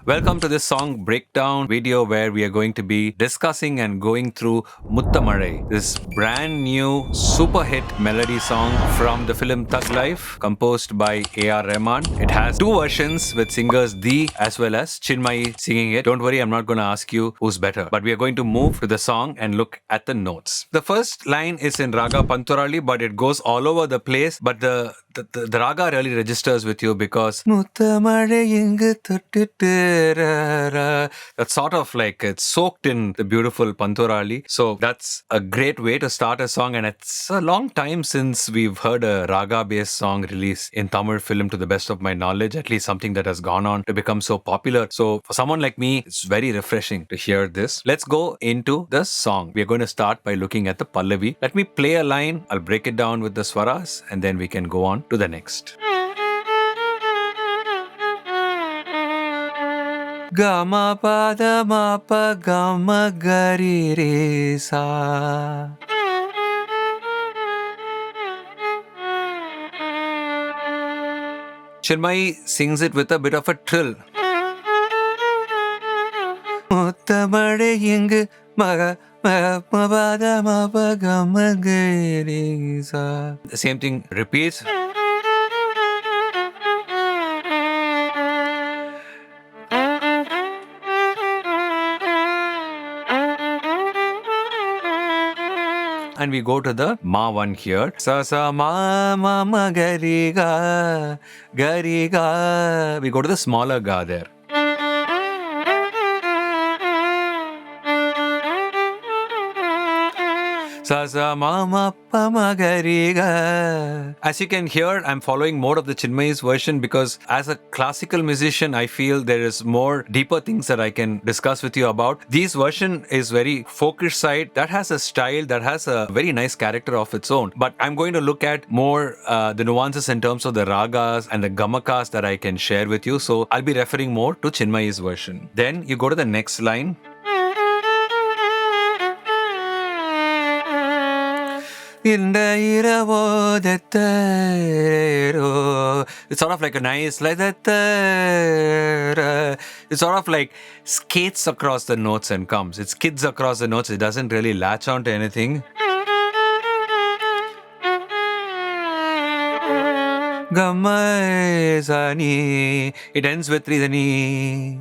Welcome to this song breakdown video where we are going to be discussing and going through Muththa Mazhai, this brand new super hit melody song from the film Thug Life, composed by A.R. Rahman. It has two versions with singers Dee as well as Chinmayi singing it. Don't worry, I'm not going to ask you who's better, but we are going to move to the song and look at the notes. The first line is in Raga Panturali, but it goes all over the place. But the raga really registers with you because Muththa Mazhai ingu thottittu ra ra. That's sort of like it's soaked in the beautiful Panturali. So that's a great way to start a song, and it's a long time since we've heard a raga-based song released in Tamil film, to the best of my knowledge, at least something that has gone on to become so popular. So for someone like me, it's very refreshing to hear this. Let's go into the song. We are going to start by looking at the Pallavi. Let me play a line. I'll break it down with the swaras, and then we can go on to the next. Gama pada mapa gama gari re sa. Chinmayi sings it with a bit of a trill. Muththa Mazhai ingu maga pada mapa gama gari re sa. The same thing repeats. And we go to the ma one here. Sa sa ma ma ma gari ga gari ga. We go to the smaller ga there. Sa sa ma ma pa ma gari ga. As you can hear, I'm following more of the Chinmayi's version because as a classical musician, I feel there is more deeper things that I can discuss with you about. This version is very folkish side, that has a style, that has a very nice character of its own. But I'm going to look at more the nuances in terms of the ragas and the gamakas that I can share with you. So I'll be referring more to Chinmayi's version. Then you go to the next line. It's sort of like a nice like that. It sort of like skates across the notes and comes. It skids across the notes. It doesn't really latch on to anything. Gamma sani. It ends with tridani.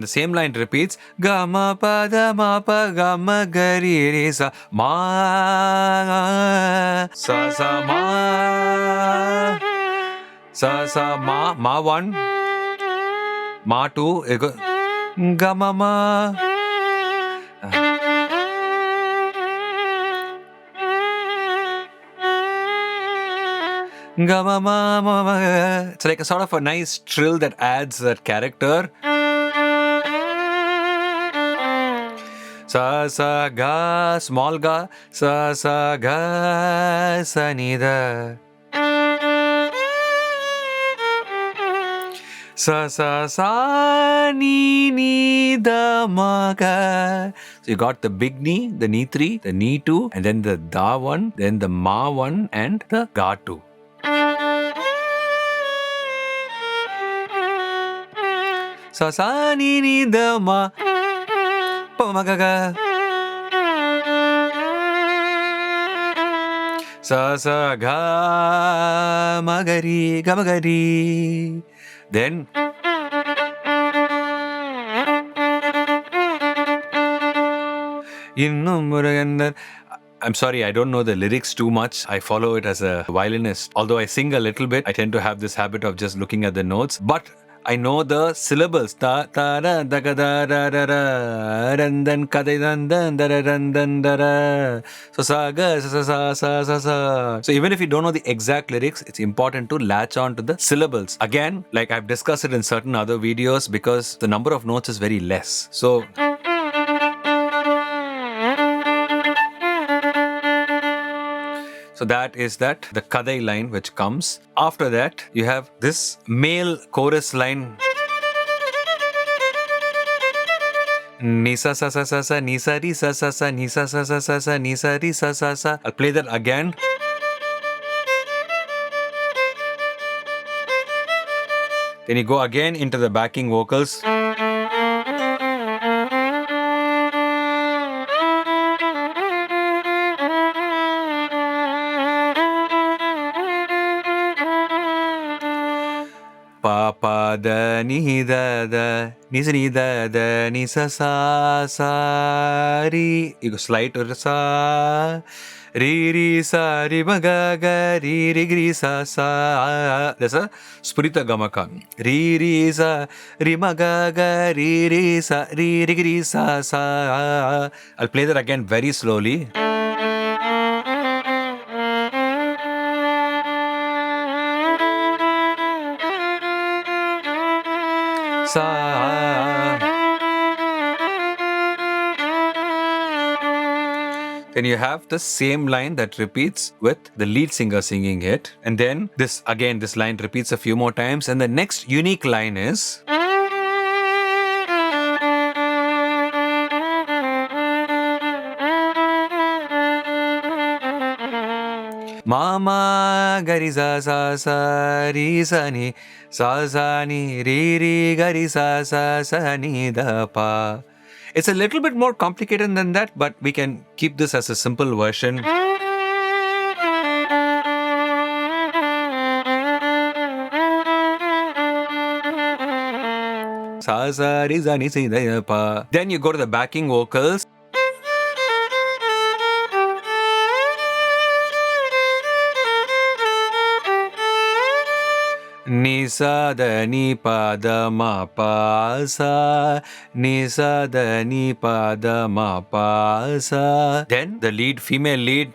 The same line repeats. Gama pada ma pa gama gari re sa ma sa sa ma sa sa ma one ma two gama ma. Gama ma ma. It's like a sort of a nice trill that adds that character. Sa sa ga, small ga, sa sa ga sa ni da. Sa sa sa ni da ma ga. So you got the big ni, the ni 3, the ni 2, and then the da 1, then the ma 1, and the ga 2. Sa sa ni da ma. Sa sa ga magari gamagari. Then I'm sorry, I don't know the lyrics too much. I follow it as a violinist. Although I sing a little bit, I tend to have this habit of just looking at the notes. But I know the syllables. Ta ta da da ga da da da da dan dan ka da dan dan da da dan dan da da. So sa ga sa sa sa sa sa. So even if you don't know the exact lyrics, it's important to latch on to the syllables. Again, like I've discussed it in certain other videos, because the number of notes is very less. So that is that, the kadai line which comes. After that, you have this male chorus line. Ni sa sa sa sa sa, ni sa ri sa sa sa, ni sa sa sa sa sa, ni sa ri sa sa sa. I'll play that again. Then you go again into the backing vocals. Pa pa da ni da ni sa ni da ni sa sa ri. You go slide to the sa ri sa ri ma ga ri sa. There's a spurita gamaka. Ri sa ri ma ga ri sa ri sa. I'll play that again very slowly. Sa. Then you have the same line that repeats with the lead singer singing it. And then this line repeats a few more times. And the next unique line is Mama gari sa ri sa ni ri gari sa ni da pa. It's a little bit more complicated than that, but we can keep this as a simple version. Sa ri sa ni da pa. Then you go to the backing vocals. Ni sa da ni pa da ma pa sa. Ni sa da ni pa da ma pa sa. Then the lead, female lead.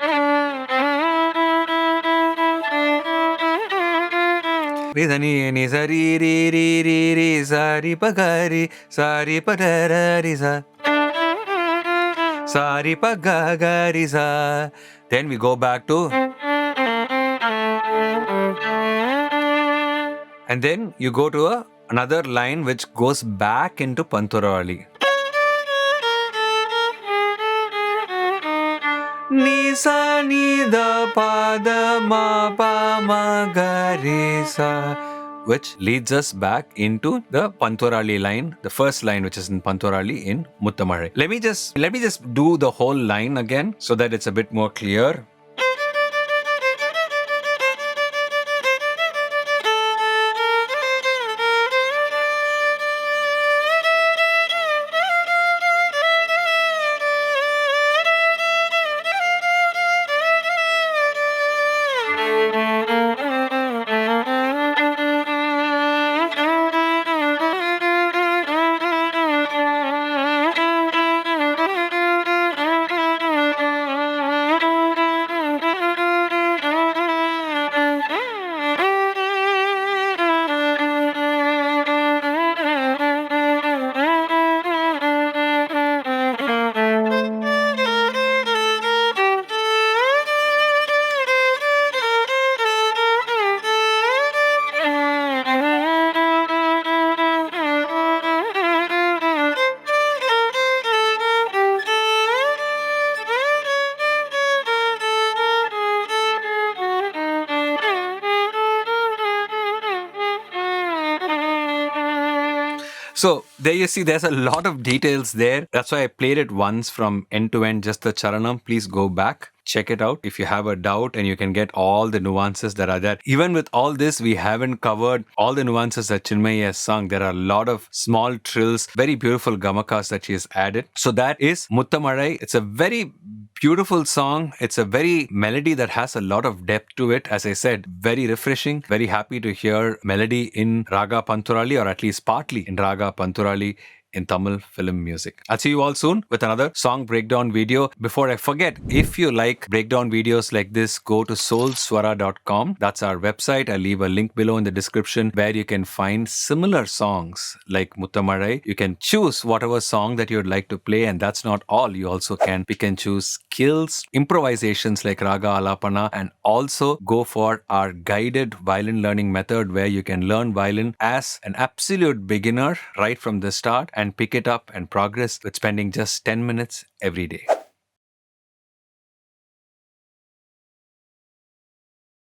Ni sa ri sa ri pa ga ri sa ri pa da ri sa. Sa ri pa ga ri sa. Then we go back to. And then you go to another line which goes back into Panturali. Ni sa ni da pa da ma pa ma ga re sa, which leads us back into the Panturali line, the first line which is in Panturali in Muththa Mazhai. Let me just do the whole line again so that it's a bit more clear. So there you see, there's a lot of details there. That's why I played it once from end to end, just the charanam. Please go back, check it out if you have a doubt, and you can get all the nuances that are there. Even with all this, we haven't covered all the nuances that Chinmayi has sung. There are a lot of small trills, very beautiful gamakas that she has added. So that is Muththa Mazhai. It's a very beautiful song. It's a very melody that has a lot of depth to it. As I said, very refreshing. Very happy to hear melody in Raga Panturali, or at least partly in Raga Panturali in Tamil film music. I'll see you all soon with another song breakdown video. Before I forget, if you like breakdown videos like this, go to soulswara.com. That's our website. I'll leave a link below in the description where you can find similar songs like Muththa Mazhai. You can choose whatever song that you'd like to play, and that's not all. You also can pick and choose skills, improvisations like Raga Alapana, and also go for our guided violin learning method where you can learn violin as an absolute beginner right from the start and pick it up and progress with spending just 10 minutes every day.